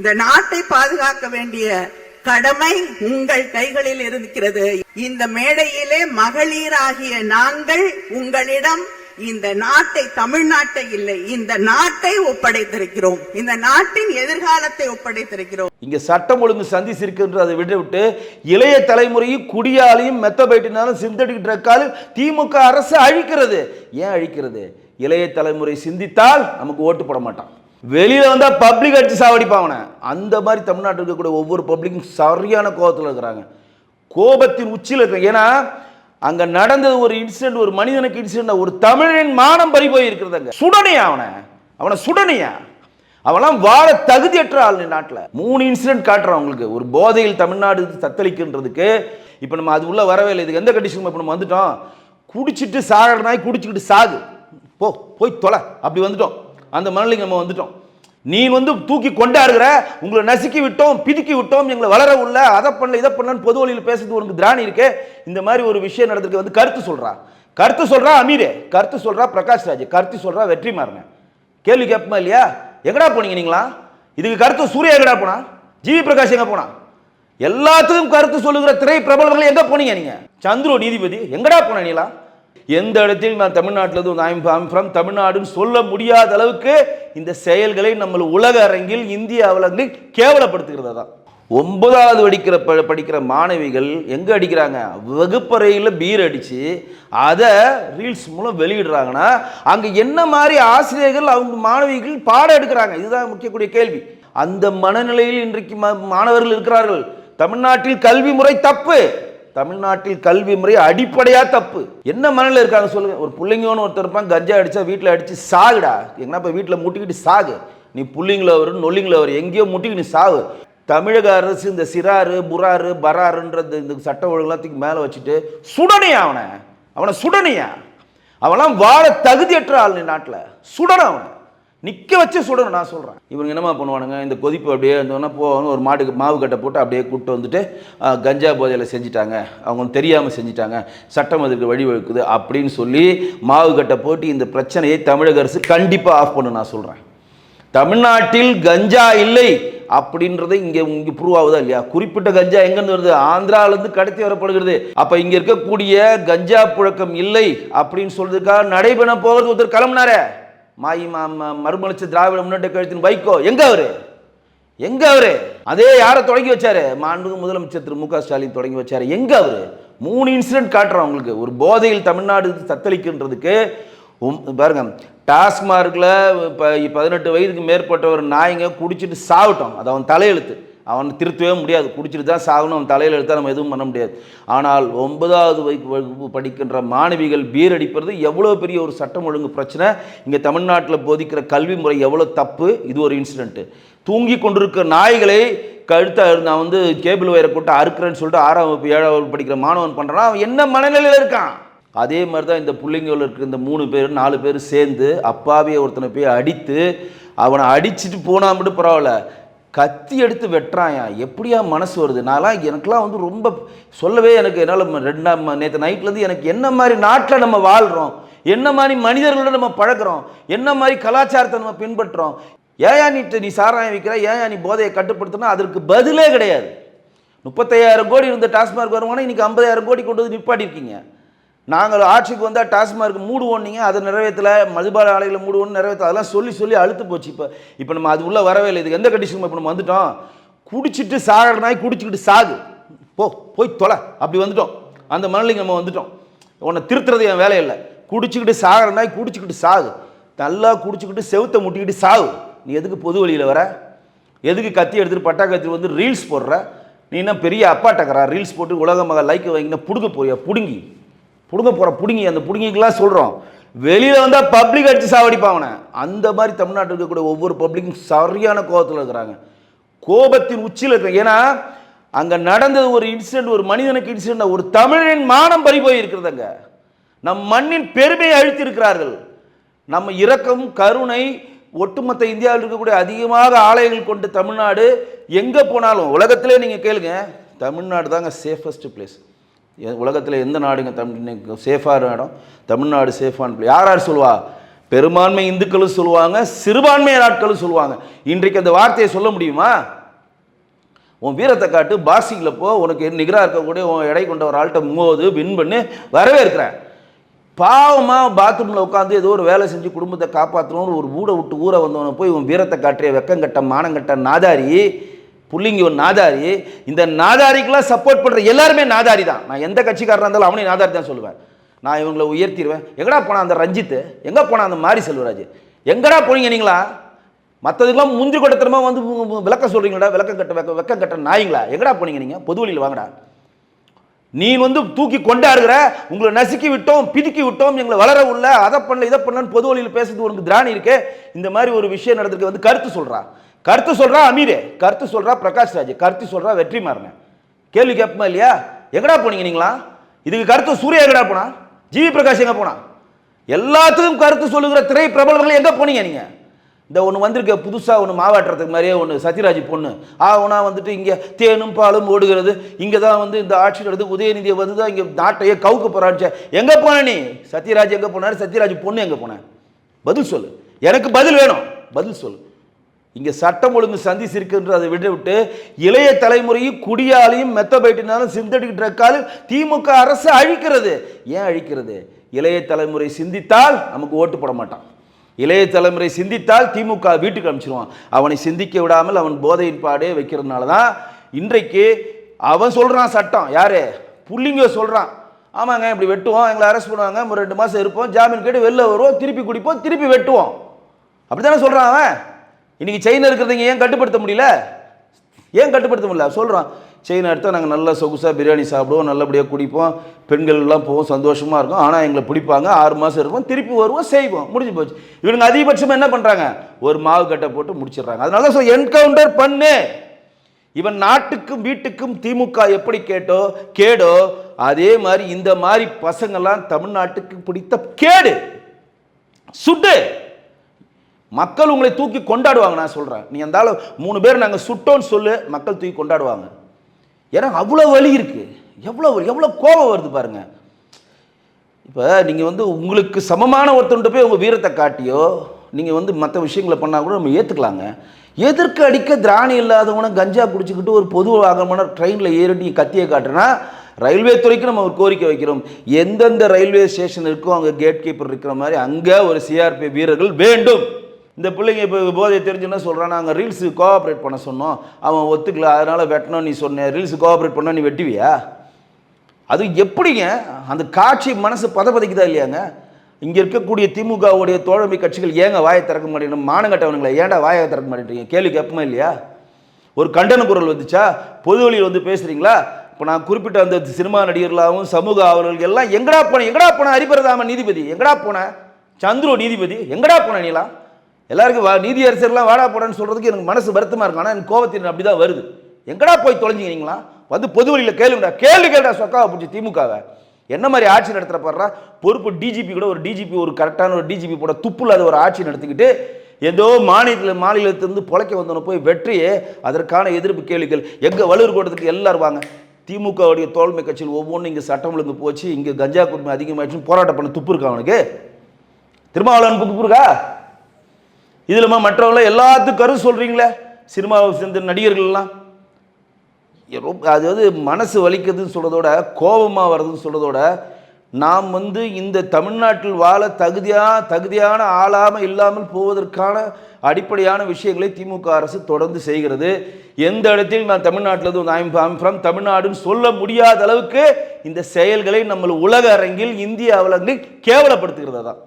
இந்த நாட்டை பாதுகாக்க வேண்டிய கடமை உங்கள் கைகளில் இருக்கிறது. இந்த மேடையிலே மகளிராகிய நாங்கள் உங்களிடம் இந்த நாட்டை, தமிழ்நாட்டை இல்லை, இந்த நாட்டை ஒப்படைத்திருக்கிறோம். இந்த நாட்டின் எதிர்காலத்தை ஒப்படைத்திருக்கிறோம். இங்க சட்டம் ஒழுங்கு சந்திச்சிருக்கு. அதை விட்டு இளைய தலைமுறையும் குடியாலையும் மெத்தபைட்டினாலும் சிந்தடிக் ட்ரக்காலும் திமுக அரசு அழிக்கிறது. ஏன் அழிக்கிறது? இளைய தலைமுறை சிந்தித்தால் நமக்கு ஓட்டு போட மாட்டான். வெளியில வந்தா பப்ளிக் அடிச்சு சாவடிப்பாவன. அந்த மாதிரி தமிழ்நாட்டில் இருக்கக்கூடிய ஒவ்வொரு பப்ளிக்கும் சரியான கோபத்தில் இருக்கிறாங்க, கோபத்தின் உச்சியில் இருக்காங்க. ஏன்னா அங்க நடந்தது ஒரு இன்சிடென்ட், ஒரு மனிதனுக்கு இன்சிடென்ட், ஒரு தமிழின் மானம் பறி போய் இருக்கிறதாங்க. சுடனையா அவனை சுடனையா? அவெல்லாம் வாழ தகுதியற்ற ஆள் நாட்டில். 3 இன்சிடென்ட் காட்டுறான் உங்களுக்கு. ஒரு போதையில் தமிழ்நாடு தத்தளிக்கின்றதுக்கு இப்போ நம்ம அது உள்ள வரவே இல்லை. இதுக்கு எந்த கண்டிஷன் இப்போ நம்ம வந்துட்டோம்? குடிச்சிட்டு சாகனாய் குடிச்சுக்கிட்டு சாகு, போய் தொலை, அப்படி வந்துட்டோம். அந்த மனநிலைக்கு நம்ம வந்துட்டோம். நீ தூக்கி கொண்டாடுகிற, உங்களை நசுக்கி விட்டோம், பிதுக்கி விட்டோம், எங்களை வளர உள்ள, அதை பண்ணல இதை பண்ணலன்னு பொது வழியில் பேசுறது உனக்கு திராணி இருக்கு. இந்த மாதிரி ஒரு விஷயம் நடந்திருக்கு. கருத்து சொல்றா அமீரே, கருத்து சொல்றா பிரகாஷ் ராஜ், கருத்து சொல்றா வெற்றிமாறன். கேள்வி கேட்போமா இல்லையா? எங்கடா போனீங்க நீங்களா? இதுக்கு கருத்து சூர்யா எங்கடா போனா? ஜிவி பிரகாஷ் எங்க போனா? எல்லாத்துக்கும் கருத்து சொல்லுகிற திரை பிரபலங்கள் எங்க போனீங்க? நீங்க சந்துரு நீதிபதி எங்கடா போன? நீங்களா எந்த இடத்தில் நான் தமிழ்நாட்டில் தமிழ்நாடுன்னு சொல்ல முடியாத அளவுக்கு இந்த செயல்களை நம்ம உலக அரங்கில், இந்திய அரங்கில் கேவலப்படுத்துகிறதா தான். 9வது படிக்கிற மாணவிகள் எங்க அடிக்கிறாங்க? வகுப்பறையில் பீர் அடிச்சு அதை ரீல்ஸ் மூலம் வெளியிடுறாங்கன்னா அங்க என்ன மாதிரி ஆசிரியர்கள் அவங்க மாணவிகள் பாடம் எடுக்கிறாங்க? இதுதான் முக்கியக்கூடிய கேள்வி. அந்த மனநிலையில் இன்றைக்கு மாணவர்கள் இருக்கிறார்கள். தமிழ்நாட்டில் கல்வி முறை தப்பு, தமிழ்நாட்டில் கல்வி முறை அடிப்படையா தப்பு. என்ன மனநிலை இருக்காங்க சொல்லுங்க? ஒரு பிள்ளைங்கன்னு ஒருத்தர் இருப்பான், கஞ்சா அடிச்சா வீட்டில் அடிச்சு சாகுடா, எங்கன்னா இப்போ வீட்டில் முட்டிக்கிட்டு சாகு, நீ புள்ளிங்கள வரும் நொல்லிங்கள வரும், எங்கேயோ முட்டிக்கிட்டு நீ சாகு. தமிழக அரசு இந்த சிறாரு புறாரு பராருன்றது இந்த சட்ட ஒழுங்குலாம் மேலே வச்சுட்டு சுடனையா? அவனை சுடனையா? அவெல்லாம் வாழ தகுதியற்ற ஆள் நாட்டில். சுடணும், அவனை நிற்க வச்சு சுடணும். நான் சொல்கிறேன், இவங்க என்னமா பண்ணுவானுங்க? இந்த கொதிப்பு அப்படியே இருந்தோன்னா போவாங்க, ஒரு மாட்டுக்கு மாவு கட்டை போட்டு அப்படியே கூப்பிட்டு வந்துட்டு கஞ்சா போதையில் செஞ்சுட்டாங்க, அவங்க தெரியாமல் செஞ்சுட்டாங்க, சட்டம் அதுக்கு வழிவகுக்குது அப்படின்னு சொல்லி மாவு கட்டை போட்டு இந்த பிரச்சனையை தமிழக அரசு கண்டிப்பாக ஆஃப் பண்ணு. நான் சொல்கிறேன், தமிழ்நாட்டில் கஞ்சா இல்லை அப்படின்றத இங்கே ப்ரூவ் ஆகுதா இல்லையா? குறிப்பிட்ட கஞ்சா எங்கேருந்து வருது? ஆந்திராவிலேருந்து கடத்தி வரப்படுகிறது. அப்போ இங்கே இருக்கக்கூடிய கஞ்சா புழக்கம் இல்லை அப்படின்னு சொல்றதுக்காக நடைபெற போகிறது ஒருத்தர் கிளம்புனாரே, மறுமலர்ச்சி திராவிட முன்னேற்ற கழகத்தின் வைகோ. எங்க அவரு? அதே யாரை தொடங்கி வச்சாரு? மாண்புமிகு முதலமைச்சர் திரு மு.க. ஸ்டாலின் தொடங்கி வச்சாரு. எங்க அவரு? 3 இன்சிடென்ட் காட்டுறான் உங்களுக்கு. ஒரு போதையில் தமிழ்நாடு தத்தளிக்கின்றதுக்கு பாருங்க, டாஸ்மார்க்ல 18 வயதுக்கு மேற்பட்ட ஒரு நாய்ங்க குடிச்சிட்டு சாவிட்டோம், அது அவன் தலையெழுத்து, அவனை திருத்தவே முடியாது. குடிச்சிட்டு தான் சாகணும், அவன் தலையில் எடுத்தால் நம்ம எதுவும் பண்ண முடியாது. ஆனால் 9வது வகுப்பு படிக்கின்ற மாணவிகள் பீர் அடிப்பது எவ்வளோ பெரிய ஒரு சட்டம் ஒழுங்கு பிரச்சனை. இங்கே தமிழ்நாட்டில் போதிக்கிற கல்வி முறை எவ்வளோ தப்பு. இது ஒரு இன்சிடென்ட்டு. தூங்கி கொண்டிருக்கிற நாய்களை கழுத்தை நான் கேபிள் வயரை போட்டு அறுக்கிறேன்னு சொல்லிட்டு 6ஆம் வகுப்பு 7ஆம் வகுப்பு படிக்கிற மாணவன் பண்ணுறான். அவன் என்ன மனநிலையில் இருக்கான்? அதே மாதிரி தான் இந்த பிள்ளைங்கள் இருக்கிற இந்த 3 பேர் 4 பேர் சேர்ந்து அப்பாவியை ஒருத்தனை போய் அடித்து, அவனை அடிச்சுட்டு போனால் மட்டும் பரவாயில்ல, கத்தி எடுத்து வெட்டுறாயா. எப்படியா மனசு வருது? எனக்குலாம் ரொம்ப சொல்லவே என்னால் நேற்று நைட்லேருந்து எனக்கு என்ன மாதிரி நாட்டில் நம்ம வாழ்கிறோம், என்ன மாதிரி மனிதர்களோட நம்ம பழகிறோம், என்ன மாதிரி கலாச்சாரத்தை நம்ம பின்பற்றுறோம். ஏயா நீ சாராயம் வைக்கிற, ஏயா நீ போதையை கட்டுப்படுத்தினா அதற்கு பதிலே கிடையாது. 35,000 கோடி இருந்த டாஸ்மார்க் வருமானம் இன்னைக்கு 50,000 கோடி கொண்டு வந்து நிப்பாட்டியிருக்கீங்க. நாங்கள் ஆட்சிக்கு வந்தால் டாஸ்மார்க் மூடுவோம், நீங்கள் அதை நிறைவேற்றலை, மதுபான ஆலைகளை மூடுவோன்னு நிறைவேற்ற, அதெல்லாம் சொல்லி அழுத்து போச்சு. இப்போ நம்ம அது உள்ளே வரவே இல்லை. இதுக்கு எந்த கண்டிஷன் இப்போ நம்ம வந்துட்டோம்? குடிச்சிட்டு சாகனாய் குடிச்சுக்கிட்டு சாகு, போய் தொலை, அப்படி வந்துட்டோம். அந்த மனநிலைக்கு நம்ம வந்துட்டோம். உன்னை திருத்துறது என் வேலை இல்லை. குடிச்சுக்கிட்டு சாகனாய் குடிச்சுக்கிட்டு சாகு, நல்லா குடிச்சுக்கிட்டு செவுத்தை முட்டிக்கிட்டு சாகு. நீ எதுக்கு பொது வழியில் வர? எதுக்கு கத்தி எடுத்துகிட்டு பட்டாக்கத்தி ரீல்ஸ் போடுற? நீ என்ன பெரிய அப்பாட்டக்கறா? ரீல்ஸ் போட்டு உலக மக லைக் வாங்கினா புடுங்க போறியா? புடுங்கி அந்த புடுங்கிக்கெல்லாம் சொல்கிறோம். வெளியில் வந்தால் பப்ளிக் அடிச்சு சாவடிப்பாவன. அந்த மாதிரி தமிழ்நாட்டில் இருக்கக்கூடிய ஒவ்வொரு பப்ளிக்கும் சரியான கோபத்தில் இருக்கிறாங்க, கோபத்தின் உச்சியில் இருக்கிறாங்க. ஏன்னா அங்கே நடந்தது ஒரு இன்சிடென்ட், ஒரு மனிதனுக்கு இன்சிடென்ட், ஒரு தமிழின் மானம் பறி போய் இருக்கிறதுங்க. நம் மண்ணின் பெருமையை அழித்து இருக்கிறார்கள். நம்ம இரக்கம் கருணை ஒட்டுமொத்த இந்தியாவில் இருக்கக்கூடிய அதிகமாக ஆலயங்கள் கொண்டு தமிழ்நாடு எங்கே போனாலும் உலகத்திலே நீங்கள் கேளுங்க, தமிழ்நாடு தாங்க சேஃபஸ்ட் பிளேஸ். உலகத்தில் எந்த நாடுங்க சேஃபான இடம்? தமிழ்நாடு சேஃபான பிளேஸ். யார் சொல்லுவா? பெரும்பான்மை இந்துக்களும் சொல்லுவாங்க, சிறுபான்மையர் ஆட்களும் சொல்லுவாங்க. இன்றைக்கு அந்த வார்த்தையை சொல்ல முடியுமா? உன் வீரத்தை காட்டு, பாக்ஸிங்கில் போ, உனக்கு நிகராக இருக்கக்கூடிய உன் எடை கொண்ட ஒரு ஆள்கிட்ட மோது வின் பண்ணி வரவே இருக்கிறேன். பாவமாக பாத்ரூமில் உட்காந்து ஏதோ ஒரு வேலை செஞ்சு குடும்பத்தை காப்பாற்றணும்னு ஒரு ஊரை விட்டு ஊரை வந்தவனை போய் உன் வீரத்தை காட்டுறிய வெக்கங்கட்ட மானங்கட்ட நாதாரி, புள்ளிங்க ஒரு நாதாரி. இந்த நாதாரிக்கெல்லாம் சப்போர்ட் பண்ணுற எல்லாருமே நாதாரி தான். நான் எந்த கட்சிக்காரராக இருந்தாலும் அவனே நாதாரி தான் சொல்லுவேன். நான் இவங்களை உயர்த்திடுவேன். எங்கடா போனா அந்த ரஞ்சித்து, எங்கே போனா அந்த மாரி செல்வராஜ், எங்கடா போனீங்க நீங்களா? மற்றதுக்கெல்லாம் முந்திரி கொட்டத்தனமா வந்து விளக்க சொல்றீங்களா? வெக்கம் கட்ட நாய்ங்களா? எங்கடா போனீங்க நீங்க? பொது வழியில் வாங்கடா. நீ வந்து தூக்கி கொண்டாடுகிற, உங்களை நசுக்கி விட்டோம், பிதுக்கி விட்டோம், எங்களை வளர உள்ள, அதை பண்ணல இதை பண்ணலன்னு பொது வழியில் பேசுறது உனக்கு திராணி இருக்கு. இந்த மாதிரி ஒரு விஷயம் நடந்திருக்கு வந்து கருத்து சொல்றா அமீரே, கருத்து சொல்றா பிரகாஷ் ராஜ், கருத்து சொல்றா வெற்றிமாறன். கேள்வி கேட்பமா இல்லையா? எங்கடா போனீங்க நீங்களா? இதுக்கு கருத்து சூர்யா எங்கடா போனா? ஜிவி பிரகாஷ் எங்க போனா? எல்லாத்துக்கும் கருத்து சொல்லுகிற திரை பிரபலங்கள் எங்க போனீங்க நீங்க? இந்த ஒன்று வந்திருக்க புதுசாக ஒன்று மாவாட்டுறதுக்கு மாதிரியே ஒன்று சத்யராஜ் பொண்ணு ஆகுனா வந்துட்டு இங்கே தேனும் பாலும் ஓடுகிறது, இங்கே தான் வந்து இந்த ஆட்சி நடந்து உதயநிதியை வந்து தான் இங்கே நாட்டையே கவுக்க போறாச்சு. எங்கே போன நீ? சத்யராஜ் எங்கே போனார்? சத்யராஜ் பொண்ணு எங்கே போன? பதில் சொல்லு, எனக்கு பதில் வேணும், பதில் சொல்லு. இங்கே சட்டம் ஒழுங்கு சந்திச்சு இருக்குன்ற அதை விட்டு இளைய தலைமுறையும் குடியாலையும் மெத்தபைட்டினாலும் சிந்தடிக் ட்ரக்காலும் திமுக அரசு அழிக்கிறது. ஏன் அழிக்கிறது? இளைய தலைமுறை சிந்தித்தால் நமக்கு ஓட்டு போட மாட்டான். இளைய தலைமுறை சிந்தித்தால் திமுக வீட்டுக்கு அனுப்பிச்சிருவான். அவனை சிந்திக்க விடாமல் அவன் போதையின் பாடே வைக்கிறதுனால தான் இன்றைக்கு அவன் சொல்றான் சட்டம். யாரு? புள்ளிங்க சொல்றான். ஆமாங்க இப்படி வெட்டுவோம், எங்களை அரெஸ்ட் பண்ணுவாங்க, 2 மாசம் இருப்போம், ஜாமீன் கேட்டு வெளில வருவோம், திருப்பி குடிப்போம், திருப்பி வெட்டுவோம். அப்படித்தானே சொல்றான் அவன். இன்னைக்கு செயின் இருக்கிறதுங்க ஏன் கட்டுப்படுத்த முடியல? ஏன் கட்டுப்படுத்த முடியல? சொல்றான் செயின் எடுத்தால் நாங்கள் நல்லா சொகுசாக பிரியாணி சாப்பிடுவோம், நல்லபடியாக குடிப்போம், பெண்கள் எல்லாம் போவோம், சந்தோஷமாக இருக்கும். ஆனால் எங்களை பிடிப்பாங்க, 6 மாதம் இருக்கும், திருப்பி வருவோம், செய்வோம், முடிஞ்சு போச்சு. இவங்க அதிகபட்சமாக என்ன பண்ணுறாங்க? ஒரு மாவு கட்டை போட்டு முடிச்சிடுறாங்க. அதனால தான் என்கவுண்டர் பண்ணு. இவன் நாட்டுக்கும் வீட்டுக்கும் திமுக எப்படி கேடோ அதே மாதிரி இந்த மாதிரி பசங்கள்லாம் தமிழ்நாட்டுக்கு பிடித்த கேடு. சுட்டு மக்கள் உங்களை தூக்கி கொண்டாடுவாங்க. நான் சொல்கிறேன், நீ அந்த 3 பேர் நாங்கள் சுட்டோன்னு சொல்லு, மக்கள் தூக்கி கொண்டாடுவாங்க. ஏன்னா அவ்வளோ வலி இருக்குது, எவ்வளோ கோபம் வருது பாருங்க. இப்போ நீங்கள் வந்து உங்களுக்கு சமமான ஒருத்தன்ட்டு போய் உங்கள் வீரத்தை காட்டியோ நீங்கள் வந்து மற்ற விஷயங்களை பண்ணால் கூட நம்ம ஏற்றுக்கலாங்க. எதற்கு அடிக்க திராணி இல்லாதவனை கஞ்சா குடிச்சிக்கிட்டு ஒரு பொது வாகனமான ட்ரெயினில் ஏறிட்டு கத்தியை காட்டுனா, ரயில்வே துறைக்கு நம்ம ஒரு கோரிக்கை வைக்கிறோம். எந்தெந்த ரயில்வே ஸ்டேஷன் இருக்கோ அங்கே கேட் கீப்பர் இருக்கிற மாதிரி அங்கே ஒரு சிஆர்பி வீரர்கள் வேண்டும். இந்த பிள்ளைங்க இப்போ போதை தெரிஞ்சுன்னா சொல்கிறான், நாங்கள் ரீல்ஸுக்கு கோஆப்ரேட் பண்ண சொன்னோம், அவன் ஒத்துக்கல, அதனால் வெட்டணும் நீ சொன்ன, ரீல்ஸு கோஆப்ரேட் பண்ணால் நீ வெட்டுவியா? அது எப்படிங்க அந்த காட்சி மனசு பதப்பதைக்குதா இல்லையாங்க? இங்கே இருக்கக்கூடிய திமுகவுடைய தோழமை கட்சிகள் ஏங்க வாயை திறக்க மாட்டேங்க? மானங்கட்டவனுங்களை ஏன்டா வாயை திறக்க மாட்டேன்றீங்க? கேள்வி கேட்பமா இல்லையா? ஒரு கண்டன குரல் வந்துச்சா? பொது வழியில் வந்து பேசுகிறீங்களா? இப்போ நான் குறிப்பிட்ட அந்த சினிமா நடிகர்களாகவும் சமூக ஆவலர்கள் எல்லாம் எங்கடா போன ஹரிபிரதாமன் நீதிபதி எங்கடா போன? சந்துரு நீதிபதி எங்கடா போன? நீலாம் எல்லாருக்கும் நீதி அரசர்லாம் வாடா போடான்னு சொல்கிறதுக்கு எனக்கு மனசு வருத்தமாக இருக்கும். ஆனால் எனக்கு கோபத்தின் அப்படி தான் வருது. எங்கடா போய் தொலைஞ்சிக்கிறீங்களா? வந்து பொது வழியில் கேள்வி கேட்டா சொக்காவை பிடிச்சி திமுகவை என்ன மாதிரி ஆட்சி நடத்துகிறப்படுறா? பொறுப்பு டிஜிபி கூட ஒரு கரெக்டான ஒரு டிஜிபி போட துப்பு இல்லாத ஒரு ஆட்சி நடத்திக்கிட்டு ஏதோ மாநிலத்திலிருந்து பொழைக்க வந்தவனை போய் வெற்றியே அதற்கான எதிர்ப்பு கேள்விகள் எங்கே வலுவர் கூட்டத்துக்கு எல்லாரும் வாங்க. திமுகவுடைய தோழமை கட்சியில் ஒவ்வொன்றும் இங்கே சட்டம் ஒழுங்கு போச்சு, இங்கே கஞ்சா குடும்பம் அதிகமாகிடுச்சுன்னு போராட்டம் பண்ண துப்பு இருக்கா அவனுக்கு? திருமாவளவன் துப்பு இருக்கா? இதில் மற்றவங்கள எல்லாத்துக்கும் கரு சொல்கிறீங்களே, சினிமாவை சேர்ந்த நடிகர்கள்லாம். அதாவது மனசு வலிக்கிறதுன்னு சொல்கிறதோட, கோபமாக வர்றதுன்னு சொல்கிறதோட, நாம் வந்து இந்த தமிழ்நாட்டில் வாழ தகுதியான ஆளாமல் இல்லாமல் போவதற்கான அடிப்படையான விஷயங்களை திமுக அரசு தொடர்ந்து செய்கிறது. எந்த இடத்தில் நான் தமிழ்நாட்டில் ஐம் ஃப்ரம் தமிழ்நாடுன்னு சொல்ல முடியாத அளவுக்கு இந்த செயல்களை நம்ம உலக அரங்கில் இந்திய அவலங்களில் கேவலப்படுத்துகிறதா தான்.